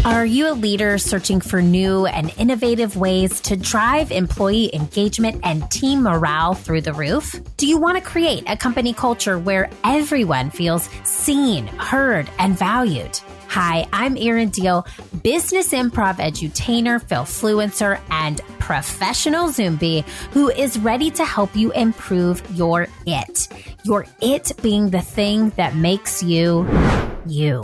Are you a leader searching for new and innovative ways to drive employee engagement and team morale through the roof? Do you want to create a company culture where everyone feels seen, heard, and valued? Hi, I'm Erin Deal, business improv edutainer, Philfluencer, and professional Zombie who is ready to help you improve your it. Your it being the thing that makes you, you.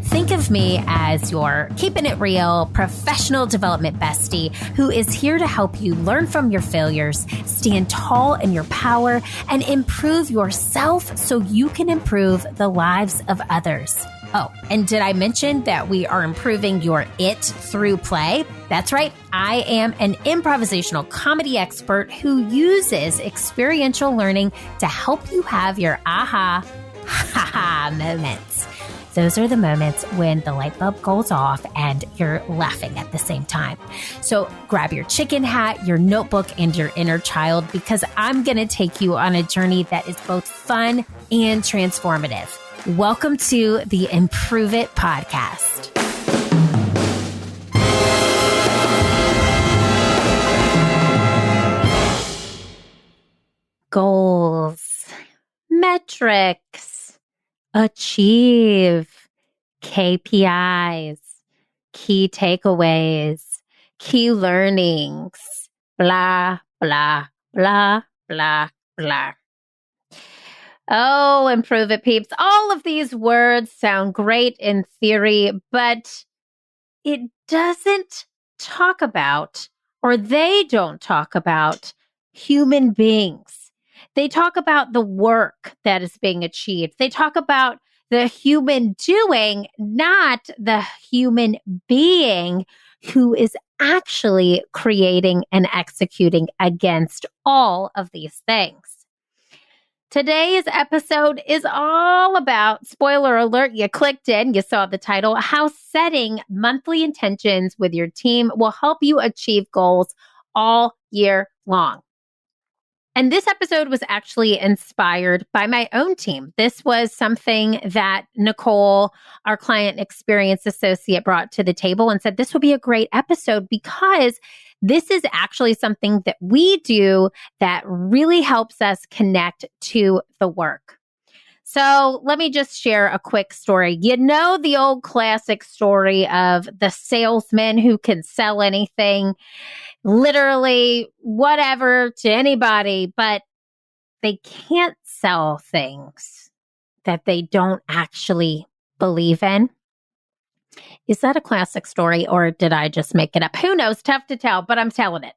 Think of me as your keeping it real professional development bestie who is here to help you learn from your failures, stand tall in your power, and improve yourself so you can improve the lives of others. Oh, and did I mention that we are improving your it through play? That's right. I am an improvisational comedy expert who uses experiential learning to help you have your aha, ha-ha moments. Those are the moments when the light bulb goes off and you're laughing at the same time. So grab your chicken hat, your notebook, and your inner child because I'm going to take you on a journey that is both fun and transformative. Welcome to the Improve It podcast. Goals, metrics, achieve, KPIs, key takeaways, key learnings, blah, blah, blah, blah, blah. Oh, improve it, peeps. All of these words sound great in theory, but it doesn't talk about, or they don't talk about, human beings. They talk about the work that is being achieved. They talk about the human doing, not the human being who is actually creating and executing against all of these things. Today's episode is all about, spoiler alert, you clicked in, you saw the title, how setting monthly intentions with your team will help you achieve goals all year long. And this episode was actually inspired by my own team. This was something that Nicole, our client experience associate, brought to the table and said, this would be a great episode because this is actually something that we do that really helps us connect to the work. So let me just share a quick story. You know the old classic story of the salesman who can sell anything, literally whatever to anybody, but they can't sell things that they don't actually believe in. Is that a classic story or did I just make it up? Who knows? Tough to tell, but I'm telling it.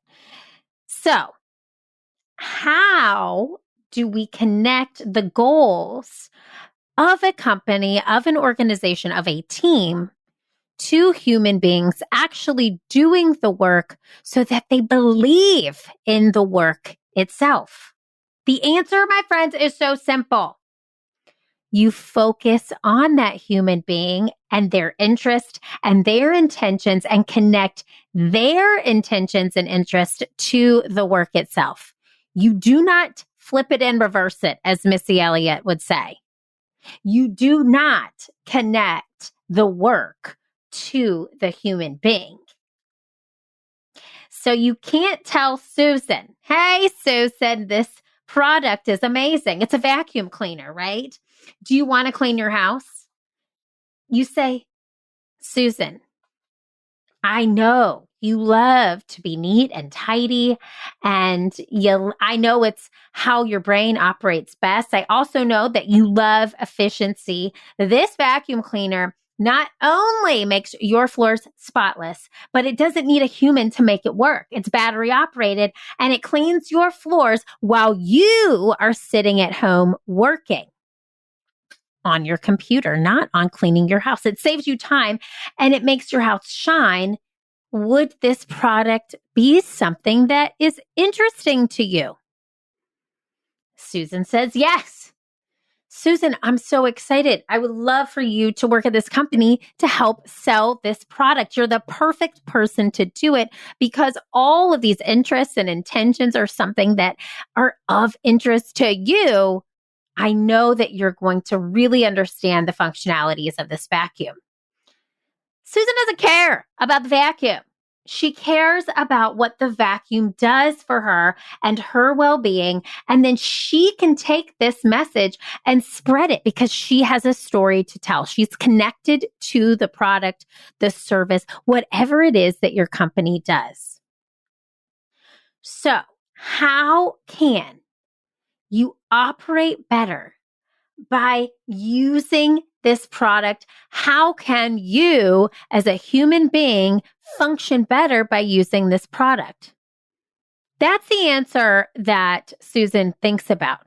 So how do we connect the goals of a company, of an organization, of a team to human beings actually doing the work so that they believe in the work itself? The answer, my friends, is so simple. You focus on that human being and their interest and their intentions and connect their intentions and interest to the work itself. You do not flip it and reverse it, as Missy Elliott would say. You do not connect the work to the human being. So you can't tell Susan, hey, Susan, this product is amazing. It's a vacuum cleaner, right? Do you want to clean your house? You say, Susan, I know you love to be neat and tidy, and I know it's how your brain operates best. I also know that you love efficiency. This vacuum cleaner not only makes your floors spotless, but it doesn't need a human to make it work. It's battery operated, and it cleans your floors while you are sitting at home working on your computer, not on cleaning your house. It saves you time, and it makes your house shine. Would this product be something that is interesting to you? Susan says, yes. Susan, I'm so excited. I would love for you to work at this company to help sell this product. You're the perfect person to do it because all of these interests and intentions are something that are of interest to you. I know that you're going to really understand the functionalities of this vacuum. Susan doesn't care about the vacuum. She cares about what the vacuum does for her and her well-being. And then she can take this message and spread it because she has a story to tell. She's connected to the product, the service, whatever it is that your company does. So, how can you operate better by using this product? How can you, as a human being, function better by using this product? That's the answer that Susan thinks about.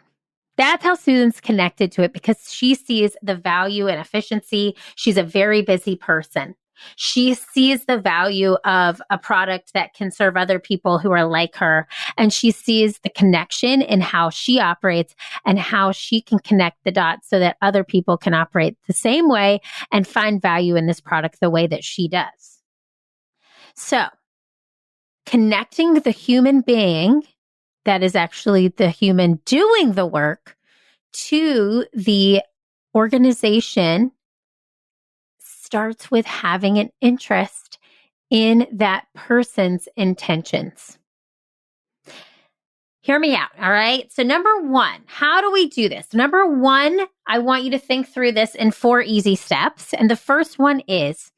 That's how Susan's connected to it because she sees the value and efficiency. She's a very busy person. She sees the value of a product that can serve other people who are like her. And she sees the connection in how she operates and how she can connect the dots so that other people can operate the same way and find value in this product the way that she does. So, connecting the human being, that is actually the human doing the work, to the organization starts with having an interest in that person's intentions. Hear me out, all right? So number one, how do we do this? Number one, I want you to think through this in 4 easy steps. And the first one is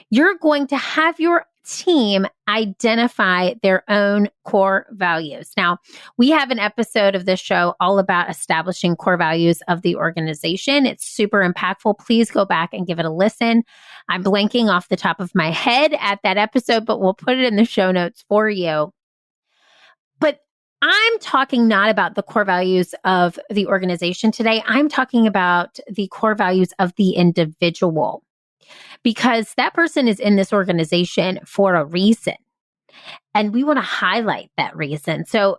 you're going to have your team identify their own core values. Now, we have an episode of this show all about establishing core values of the organization. It's super impactful. Please go back and give it a listen. I'm blanking off the top of my head at that episode, but we'll put it in the show notes for you. But I'm talking not about the core values of the organization today. I'm talking about the core values of the individual. Because that person is in this organization for a reason. And we want to highlight that reason. So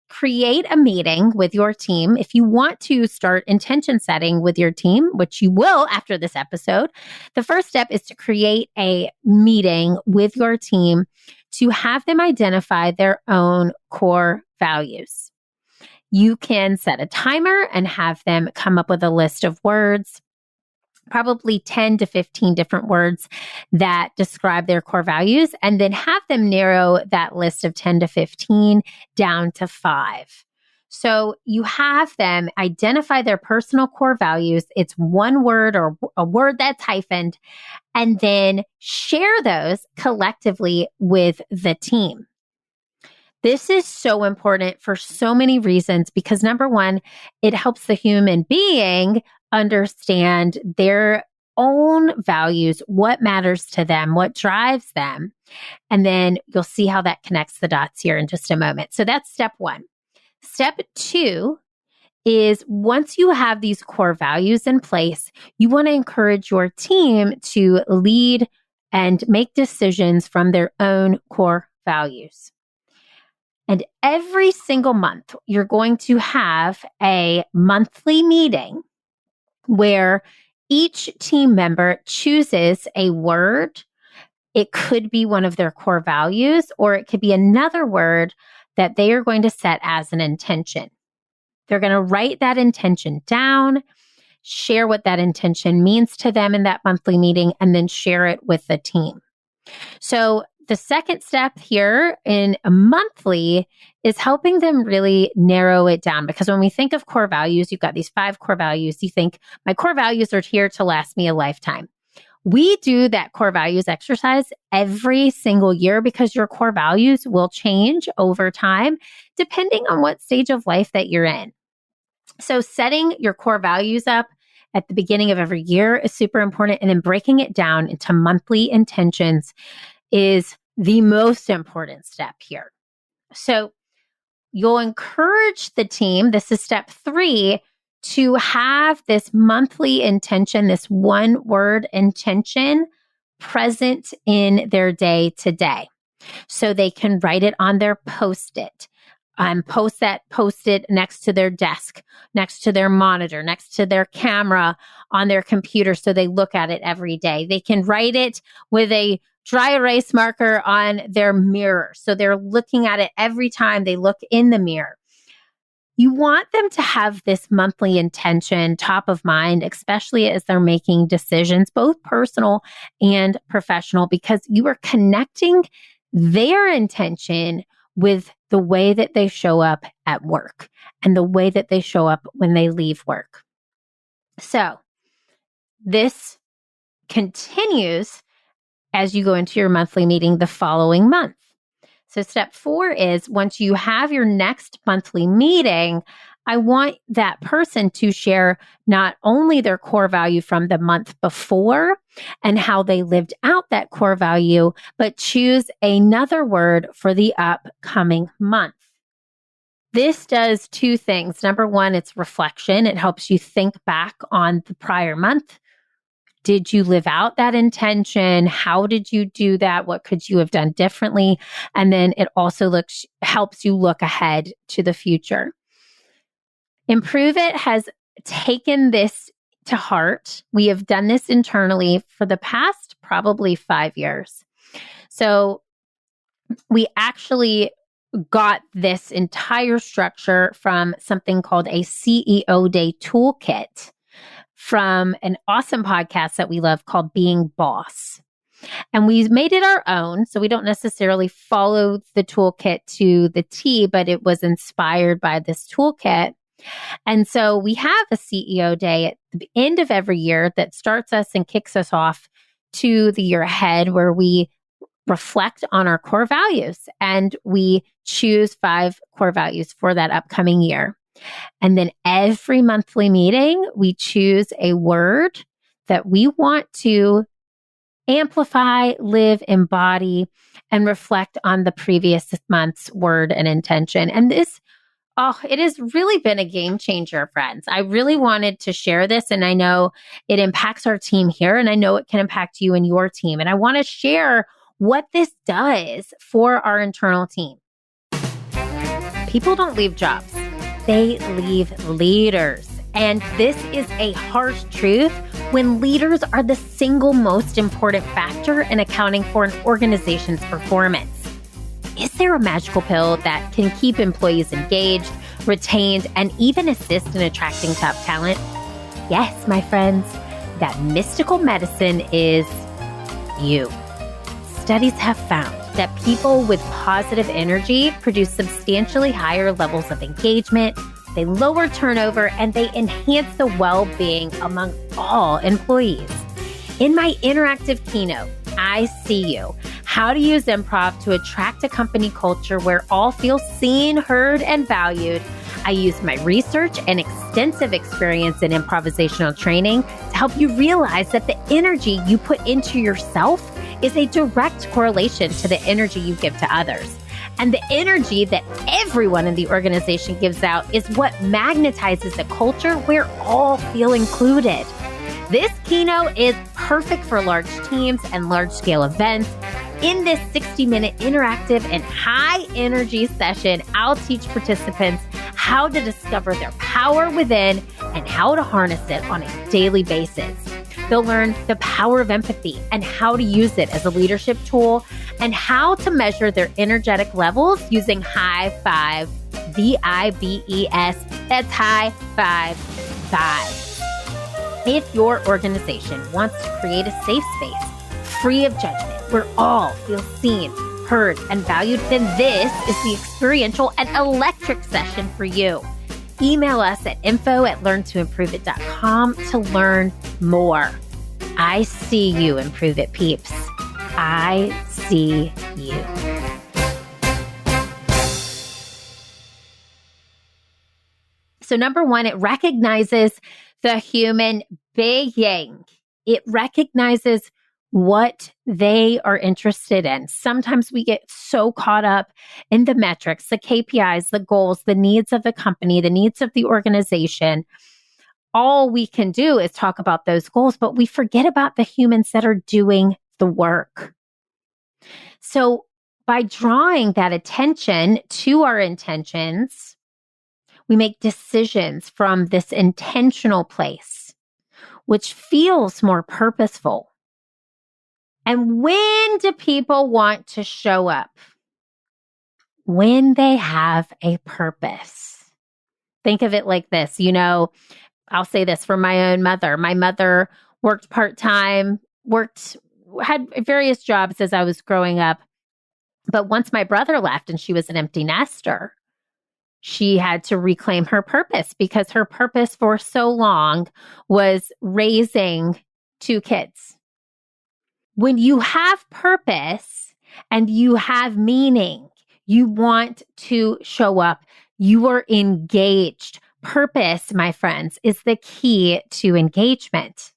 create a meeting with your team. If you want to start intention setting with your team, which you will after this episode, the first step is to create a meeting with your team to have them identify their own core values. You can set a timer and have them come up with a list of words, probably 10 to 15 different words that describe their core values, and then have them narrow that list of 10 to 15 down to 5. So you have them identify their personal core values. It's one word or a word that's hyphened, and then share those collectively with the team. This is so important for so many reasons because number one, it helps the human being understand their own values, what matters to them, what drives them. And then you'll see how that connects the dots here in just a moment. So that's step one. Step two is once you have these core values in place, you want to encourage your team to lead and make decisions from their own core values. And every single month, you're going to have a monthly meeting where each team member chooses a word. It could be one of their core values, or it could be another word that they are going to set as an intention. They're going to write that intention down, share what that intention means to them in that monthly meeting, and then share it with the team. So the second step here in a monthly is helping them really narrow it down. Because when we think of core values, you've got these 5 core values. You think, my core values are here to last me a lifetime. We do that core values exercise every single year because your core values will change over time, depending on what stage of life that you're in. So setting your core values up at the beginning of every year is super important. And then breaking it down into monthly intentions is the most important step here. So you'll encourage the team, this is step 3, to have this monthly intention, this one word intention present in their day to day. So they can write it on their Post-it. Post it next to their desk, next to their monitor, next to their camera on their computer so they look at it every day. They can write it with a dry erase marker on their mirror so they're looking at it every time they look in the mirror. You want them to have this monthly intention top of mind, especially as they're making decisions, both personal and professional, because you are connecting their intention with the way that they show up at work and the way that they show up when they leave work. So this continues as you go into your monthly meeting the following month. So step 4 is once you have your next monthly meeting, I want that person to share not only their core value from the month before and how they lived out that core value, but choose another word for the upcoming month. This does 2 things. Number 1, it's reflection. It helps you think back on the prior month. Did you live out that intention? How did you do that? What could you have done differently? And then it also helps you look ahead to the future. Improve It has taken this to heart. We have done this internally for the past probably 5 years. So we actually got this entire structure from something called a CEO Day toolkit from an awesome podcast that we love called Being Boss. And we made it our own. So we don't necessarily follow the toolkit to the T, but it was inspired by this toolkit. And so we have a CEO Day at the end of every year that starts us and kicks us off to the year ahead, where we reflect on our core values and we choose 5 core values for that upcoming year. And then every monthly meeting, we choose a word that we want to amplify, live, embody, and reflect on the previous month's word and intention. And this, it has really been a game changer, friends. I really wanted to share this, and I know it impacts our team here, and I know it can impact you and your team. And I want to share what this does for our internal team. People don't leave jobs. They leave leaders. And this is a harsh truth when leaders are the single most important factor in accounting for an organization's performance. Is there a magical pill that can keep employees engaged, retained, and even assist in attracting top talent? Yes, my friends, that mystical medicine is you. Studies have found that people with positive energy produce substantially higher levels of engagement, they lower turnover, and they enhance the well-being among all employees. In my interactive keynote, I See You, How to Use Improv to Attract a Company Culture Where All Feel Seen, Heard, and Valued, I use my research and extensive experience in improvisational training to help you realize that the energy you put into yourself is a direct correlation to the energy you give to others. And the energy that everyone in the organization gives out is what magnetizes a culture where all feel included. This keynote is perfect for large teams and large-scale events. In this 60-minute interactive and high-energy session, I'll teach participants how to discover their power within and how to harness it on a daily basis. They'll learn the power of empathy and how to use it as a leadership tool, and how to measure their energetic levels using High Five, VIBES. That's High Five Five. If your organization wants to create a safe space, free of judgment, where all feel seen, heard, and valued, then this is the experiential and electric session for you. Email us at info@learntoimproveit.com to learn more. I see you, Improve It peeps. I see you. So number 1, it recognizes the human being. It recognizes what they are interested in. Sometimes we get so caught up in the metrics, the KPIs, the goals, the needs of the company, the needs of the organization. All we can do is talk about those goals, but we forget about the humans that are doing the work. So by drawing that attention to our intentions, we make decisions from this intentional place, which feels more purposeful. And when do people want to show up? When they have a purpose. Think of it like this. I'll say this for my own mother. My mother worked part-time, had various jobs as I was growing up. But once my brother left and she was an empty nester, she had to reclaim her purpose, because her purpose for so long was raising 2 kids. When you have purpose and you have meaning, you want to show up, you are engaged. Purpose, my friends, is the key to engagement.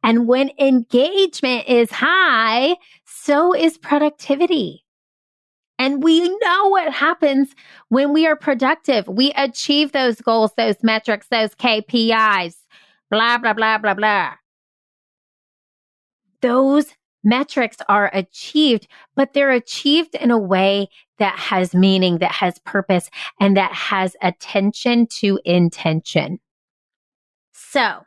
And when engagement is high, so is productivity. And we know what happens when we are productive. We achieve those goals, those metrics, those KPIs, blah, blah, blah, blah, blah. Those metrics are achieved, but they're achieved in a way that has meaning, that has purpose, and that has attention to intention. So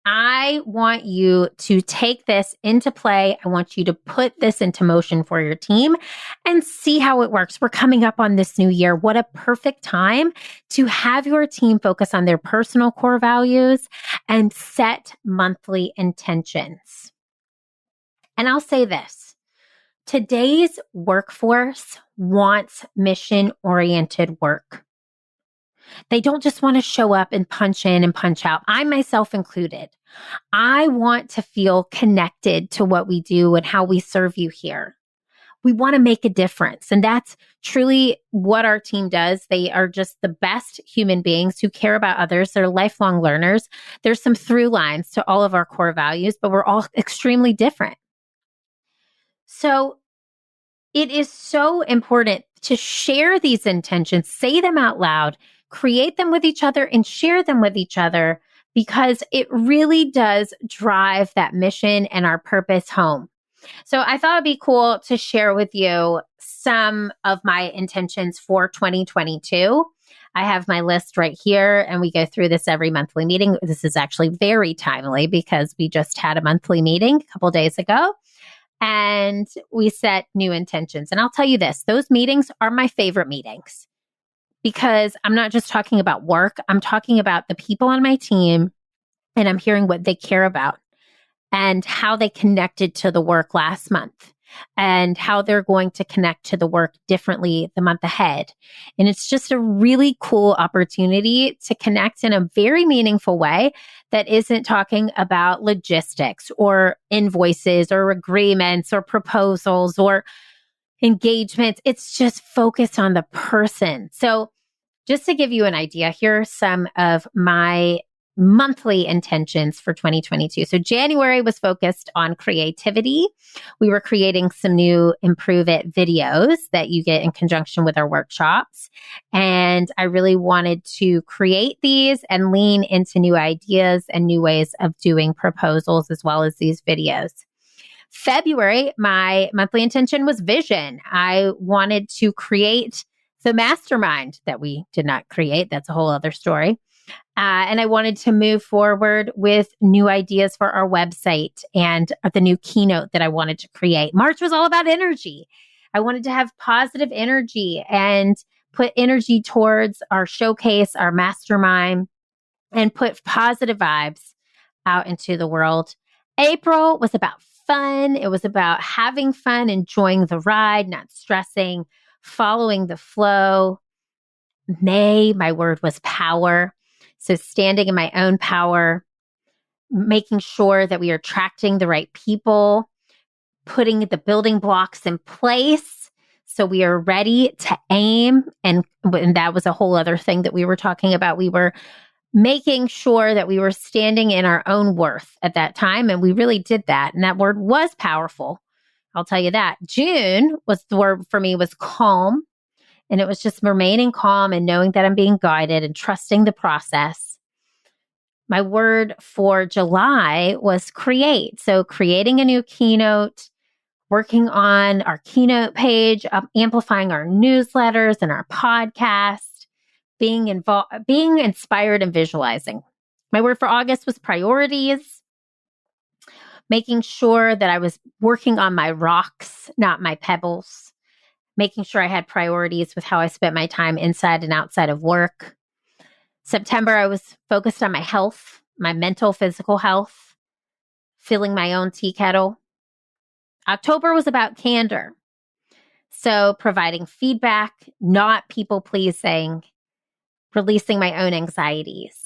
I want you to take this into play. I want you to put this into motion for your team and see how it works. We're coming up on this new year. What a perfect time to have your team focus on their personal core values and set monthly intentions. And I'll say this, today's workforce wants mission-oriented work. They don't just want to show up and punch in and punch out. I myself included. I want to feel connected to what we do and how we serve you here. We want to make a difference. And that's truly what our team does. They are just the best human beings who care about others. They're lifelong learners. There's some through lines to all of our core values, but we're all extremely different. So it is so important to share these intentions, say them out loud, create them with each other, and share them with each other, because it really does drive that mission and our purpose home. So I thought it'd be cool to share with you some of my intentions for 2022. I have my list right here, and we go through this every monthly meeting. This is actually very timely because we just had a monthly meeting a couple days ago, and we set new intentions. And I'll tell you this, those meetings are my favorite meetings, because I'm not just talking about work. I'm talking about the people on my team, and I'm hearing what they care about and how they connected to the work last month and how they're going to connect to the work differently the month ahead. And it's just a really cool opportunity to connect in a very meaningful way that isn't talking about logistics or invoices or agreements or proposals or engagements. It's just focused on the person. So just to give you an idea, here are some of my monthly intentions for 2022. So January was focused on creativity. We were creating some new Improve It videos that you get in conjunction with our workshops. And I really wanted to create these and lean into new ideas and new ways of doing proposals as well as these videos. February, my monthly intention was vision. I wanted to create the mastermind that we did not create. That's a whole other story. And I wanted to move forward with new ideas for our website and the new keynote that I wanted to create. March was all about energy. I wanted to have positive energy and put energy towards our showcase, our mastermind, and put positive vibes out into the world. April was about fun. It was about having fun, enjoying the ride, not stressing, following the flow. May, my word was power. So standing in my own power, making sure that we are attracting the right people, putting the building blocks in place so we are ready to aim. And that was a whole other thing that we were talking about. We were making sure that we were standing in our own worth at that time. And we really did that. And that word was powerful. I'll tell you that. June was the word for me was calm. And it was just remaining calm and knowing that I'm being guided and trusting the process. My word for July was create. So creating a new keynote, working on our keynote page, amplifying our newsletters and our podcast, being inspired and visualizing. My word for August was priorities, making sure that I was working on my rocks, not my pebbles. Making sure I had priorities with how I spent my time inside and outside of work. September, I was focused on my health, my mental, physical health, filling my own tea kettle. October was about candor. So providing feedback, not people pleasing, releasing my own anxieties,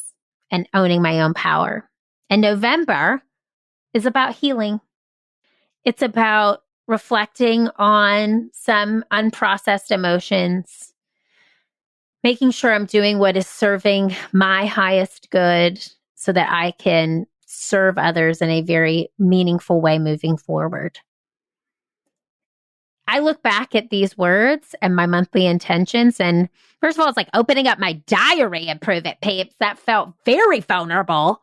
and owning my own power. And November is about healing. It's about reflecting on some unprocessed emotions, making sure I'm doing what is serving my highest good so that I can serve others in a very meaningful way moving forward. I look back at these words and my monthly intentions, and first of all, it's like opening up my diary and prove it, peeps. That felt very vulnerable.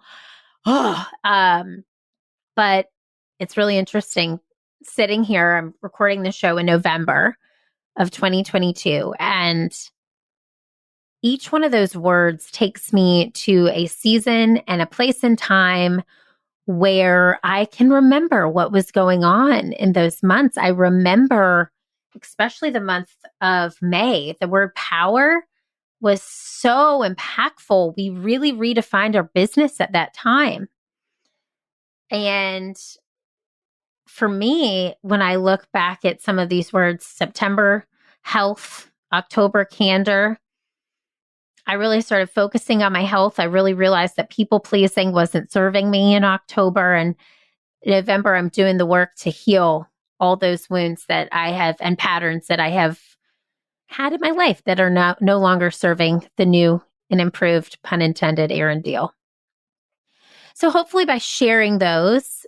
But it's really interesting sitting here. I'm recording the show in November of 2022, and each one of those words takes me to a season and a place in time where I can remember what was going on in those months. I remember, especially the month of May, the word power was so impactful. We really redefined our business at that time. And for me, when I look back at some of these words, September, health, October, candor, I really started focusing on my health. I really realized that people pleasing wasn't serving me in October. And November, I'm doing the work to heal all those wounds that I have and patterns that I have had in my life that are no longer serving the new and improved, pun intended, Erin deal. So hopefully by sharing those,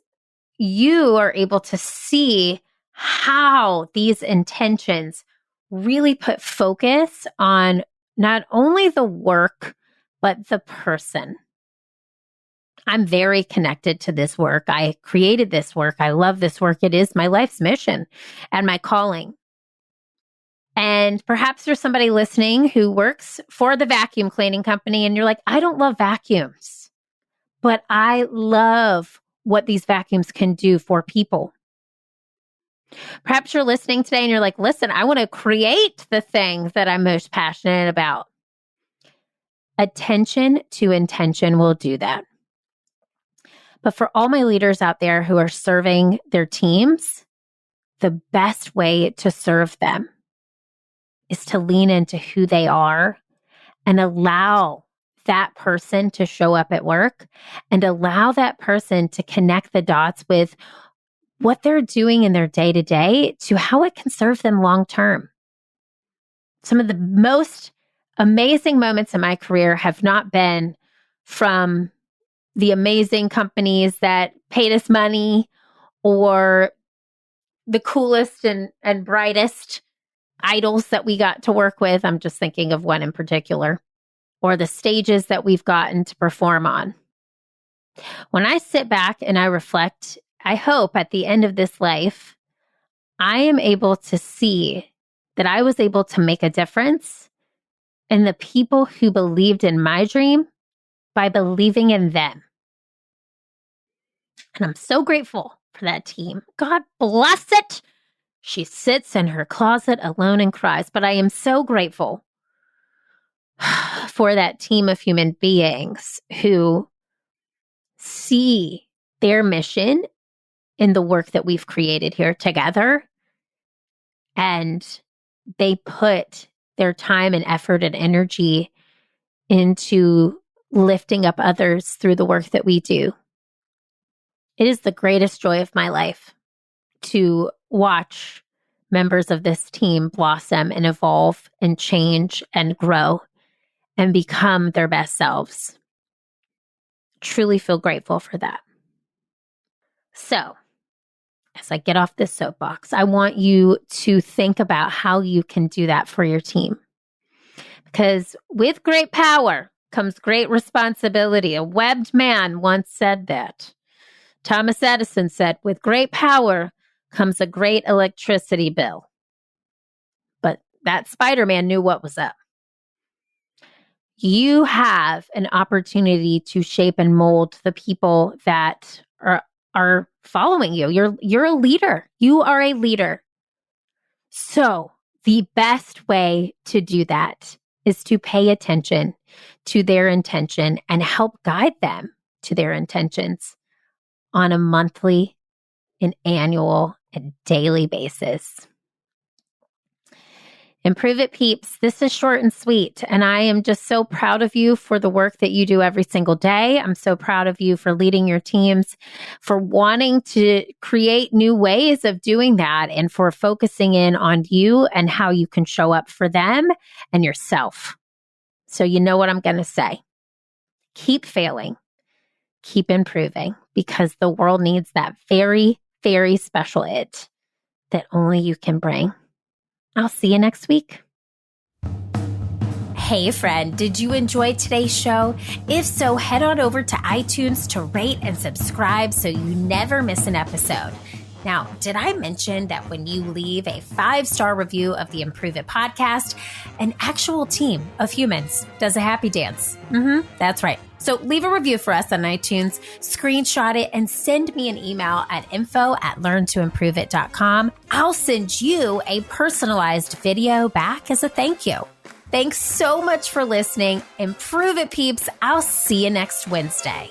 you are able to see how these intentions really put focus on not only the work, but the person. I'm very connected to this work. I created this work. I love this work. It is my life's mission and my calling. And perhaps there's somebody listening who works for the vacuum cleaning company and you're like, I don't love vacuums, but I love what these vacuums can do for people. Perhaps you're listening today and you're like, listen, I want to create the thing that I'm most passionate about. Attention to intention will do that. But for all my leaders out there who are serving their teams, the best way to serve them is to lean into who they are and allow that person to show up at work and allow that person to connect the dots with what they're doing in their day-to-day to how it can serve them long-term. Some of the most amazing moments in my career have not been from the amazing companies that paid us money or the coolest and brightest idols that we got to work with. I'm just thinking of one in particular, or the stages that we've gotten to perform on. When I sit back and I reflect, I hope at the end of this life, I am able to see that I was able to make a difference in the people who believed in my dream by believing in them. And I'm so grateful for that team. God bless it. She sits in her closet alone and cries, but I am so grateful for that team of human beings who see their mission in the work that we've created here together. And they put their time and effort and energy into lifting up others through the work that we do. It is the greatest joy of my life to watch members of this team blossom and evolve and change and grow and become their best selves. Truly feel grateful for that. So, as I get off this soapbox, I want you to think about how you can do that for your team. Because with great power comes great responsibility. A webbed man once said that. Thomas Edison said, with great power comes a great electricity bill. But that Spider-Man knew what was up. You have an opportunity to shape and mold the people that are following you. You're a leader. You are a leader. So the best way to do that is to pay attention to their intention and help guide them to their intentions on a monthly, an annual, and daily basis. Improve It peeps, this is short and sweet, and I am just so proud of you for the work that you do every single day. I'm so proud of you for leading your teams, for wanting to create new ways of doing that, and for focusing in on you and how you can show up for them and yourself. So you know what I'm going to say. Keep failing. Keep improving, because the world needs that very, very special it that only you can bring. I'll see you next week. Hey friend, did you enjoy today's show? If so, head on over to iTunes to rate and subscribe so you never miss an episode. Now, did I mention that when you leave a 5-star review of the Improve It podcast, an actual team of humans does a happy dance? That's right. So leave a review for us on iTunes, screenshot it, and send me an email at info@learntoimproveit.com. I'll send you a personalized video back as a thank you. Thanks so much for listening. Improve It, peeps. I'll see you next Wednesday.